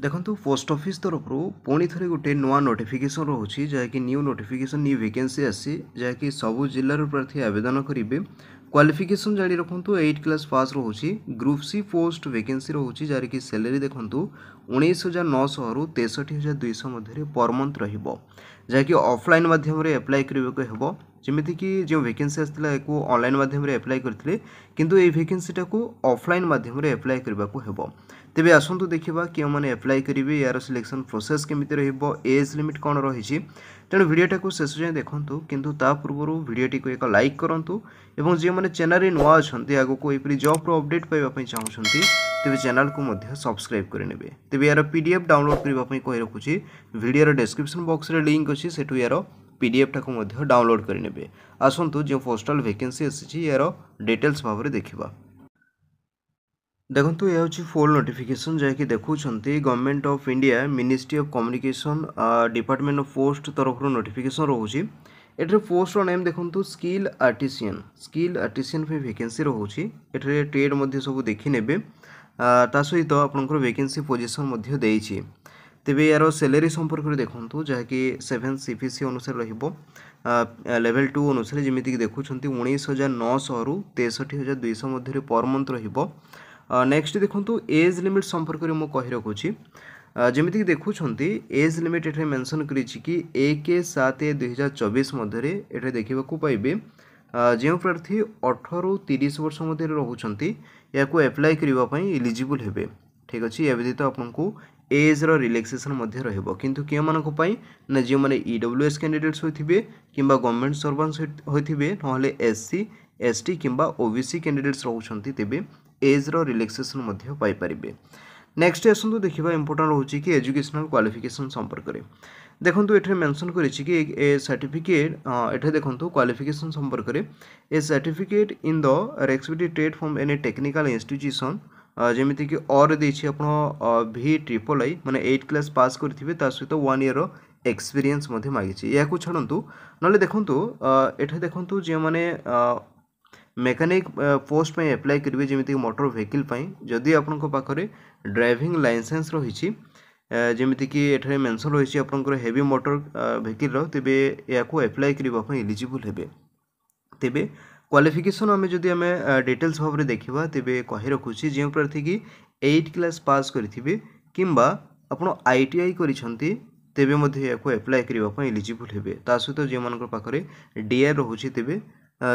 देखो post office तरफ पुणी थे गोटे नुआ नोटिफिकेशन रोचे जहाँकि न्यू नोटिफिकेशन न्यू वैकेंसी आसी जहाँकि सबू जिलार प्रार्थी आवेदन करेंगे। क्वालिफिकेशन जारी रखु 8 क्लास पास रोचे। ग्रुप सी पोस्ट वैकेंसी रोचे जार कि सैलरी देखूँ 19,900 रु 63,200 मध्य पर मंथ रहाँकि ऑफलाइन माध्यम एप्लाई करने को जमीक जो वैकेंसी आसाला एक ऑनलाइन माध्यम एप्लाई करते किंतु ये वैकेंसीटा को ऑफलाइन माध्यम एप्लाई करने को तेबे आसतु देखा कि मैंने एप्लाई करेंगे यार सिलेक्शन प्रोसेस केमी एज लिमिट कौन रही तेणु वीडियोटा को शेष जाए देखूँ किंतु ता पूर्व वीडियोटी को एक लाइक करूँ और जो मैंने चैनल नुआ अच्छा आगे को यहपरी जॉब अपडेट पाइबा चाहूँगी तेज चैनल को सब्सक्राइब करेंगे। तेज यार पीडीएफ डाउनलोड करने कही रखुच्छी वीडियो डिस्क्रिप्शन बॉक्स रे लिंक अच्छी से यार पीडीएफ टाक डाउनलोड करेंगे। आसतु जो पोस्टाल वैकेंसी आसी यार डिटेल्स भाव में देखा। देखो यह हूँ फुल नोटिफिकेशन जहाँकि देखुं government of India ministry of communication department of post तरफ नोटिफिकेशन रोचे। एठरे पोस्ट नेम देखो स्किल आर्टिसियन पे वैकेंसी रोचे। एठरे ट्रेड मध्य सब देखी ने ता सहित आपंकर वैकेंसी पोजिशन देइछि। तेबे यार सैलरी संपर्क में देखूँ जहाँकि 7 CPC अनुसार लेवल 2 अनुसार जमीक देखुं 19,900 रु 63,200 मध्य पर मंथ रहिबो। नेक्स्ट देखो एज लिमिट संपर्क में मुझे कही रखुच्छी जमीक देखुं एज लिमिट ये मेंशन करी 1/7/2024 मध्य ये देखा पाइबे जो प्रार्थी 18 रु 30 वर्ष मध्य रोचे या एप्लाई करने इलिजिबल हे। ठीक अच्छे या व्यतीत आपको एज रिलैक्सेशन किंतु क्यों ना जो मैंने EWS कैंडिडेट्स होते कि गवर्नमेंट सर्वेंट्स होते ना SC ST कि OBC कैंडिडेट्स रोचे तेबे एज रिलैक्सेशन पाइपर। नेक्स्ट आसतु देखा इंपोर्टेंट रोचे कि एजुकेशनल क्वालिफिकेशन संपर्क में देखो ये मेंशन करी ए सर्टिफिकेट ये देखो क्वालिफिकेशन संपर्क में a certificate in the respective trade from any technical institution जमीक और देखिए आप VIII माने 8 क्लास पास करेंगे सहित 1 ईयर एक्सपीरियंस मांगी या छाड़ू ना देखूँ ये देखूँ जो मैंने मेकानिक पोस्ट पे अप्लाई करेंगे जमीक मोटर व्हीकल जदि आपण पाखे ड्राइविंग लाइसेंस रही जमीक ये मेंशन रही आपंकर हेवी मोटर व्हीकल तेबे या अप्लाई करने इलिजिबल हे। तेबे क्वालिफिकेशन आम जदि आम डिटेल्स भाव में देखा तेबे कही रखुच्छी जो प्रार्थी की 8 क्लास पास करेंगे कि आप ITI करिसेंती तेबे या अप्लाई करने इलिजिबल हे। ता सहित जो मान पाखे DR रोचे तेबे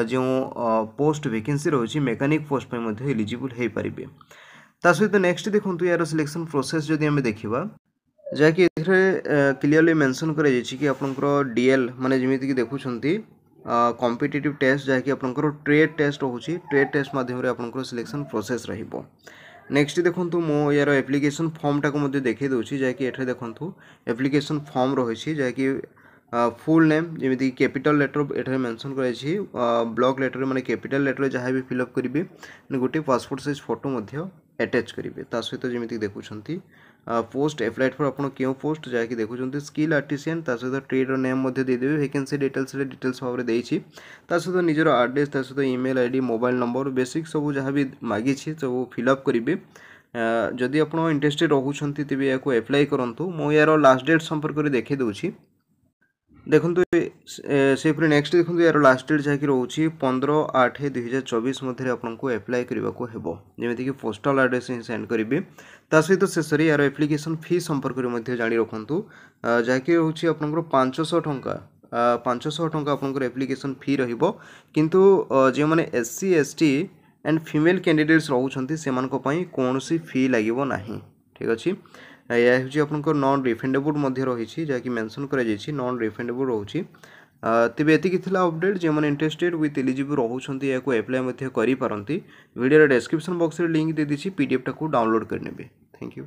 जो पोस्ट वैकेंसी रही मेकानिक पोस्ट पे इलिजिबल हो पारे। ता सहित नेक्स्ट देखो यार सिलेक्शन प्रोसेस जदि आम देखा जहाँकि क्लीयरली मेंशन कर कि आपंकर DL माने जमीक देखुं कॉम्पिटिटिव टेस्ट जहाँकि आपंकर ट्रेड टेस्ट रोचे ट्रेड टेस्ट माध्यम आपंकर सिलेक्शन प्रोसेस रहिबो। नेक्स्ट देखो मो यार एप्लिकेशन फॉर्म टाक देखे दूसरी जहाँकि ये देखूँ एप्लिकेशन फॉर्म रही जहाँकि फुल नेम जमी कैपिटल लेटर ये मेंशन कराई ब्लॉक लेटर माने कैपिटल लेटर जहाँ भी फिलअप करेंगे गोटे पासपोर्ट साइज फोटो अटैच करेंगे सहित जमी देखुं पोस्ट एप्लाइड फॉर आपन क्यों पोस्ट जहाँकि देखुं स्किल आर्टिसियन सहित ट्रेड नेम देदेवे वैकेंसी डिटेल्स भाव में देती सहित निजर एड्रेस सहित email ID mobile number basic सब जहाँ भी मागी सब फिलअप करेंगे। जदि आप इंटरेस्टेड रोचते तेज या एप्लाई करूँ मो यार लास्ट डेट संपर्क में देखे दूसरी देखो से नेक्स्ट देखो यार लास्ट डेट जहाँकि रोचे 15/8/2024 मध्य आपको एप्लाई करने को हेबो जमीक पोस्टाल एड्रेस सेंड करेंगे। ता सहित शेष यार एप्लिकेशन फी संपर्क में जानी रखु जहाँकि रोचे आपंकर 500 टंका 500 टंका आपंकर एप्लिकेशन फी रहिबो किंतु जो मैंने SC ST and female candidates रोचंती से कौन फी लगे ना। ठीक अच्छे यह हूँ आपंकर नॉन रिफंडेबल रही जहाँकि मेंशन कर नॉन रिफंडेबल रोचे। तेबे एतिकी थिला अपडेट जो मैंने इंटरेस्टेड विथ एलिजिबल रोचंती या एप्लाई करि पारंती वीडियो डिस्क्रिप्शन बॉक्स रे लिंक दे दीची PDF टाको डाउनलोड करने। Thank you.